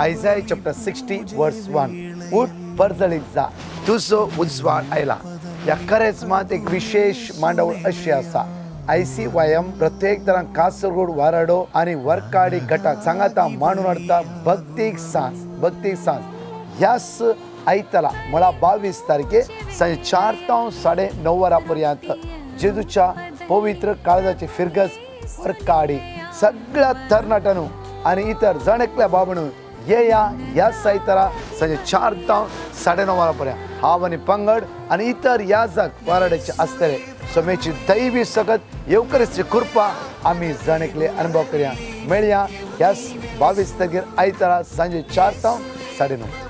Isaiah chapter 60 verse 1. उठ परजळीत जा, तुझो उजवाड आयला. या करेजमात एक विशेष मांडवळ अशी आसा. ICYM प्रत्येक तरां कासरगोड वाराडो आणि वरकाडी गटाक सांगाता मांडून हाडटा भक्तीक सांज ह्याच आयतारा म्हणल्यार 22 तारखे सांजे 4 ते 9:30 वरां पर्यंत जेजूच्या पवित्र काळजाची फिरगस वरकाडी सगळ्या तरणाट्यांनो आणि इतर जणकल्या बाबणू ह्या सायतारा सांजे 4 ते 9:30 वरां पर्यंत हांव आनी पंगड आणि इतर याजक वाराड्याचे आसतले. सोमेची दैवी सगत येवकरीची कृपा आम्ही जणकले अनुभव करया. मेळया ह्या 22 तारखेर आयतारा सांजे 4 ते 9:30.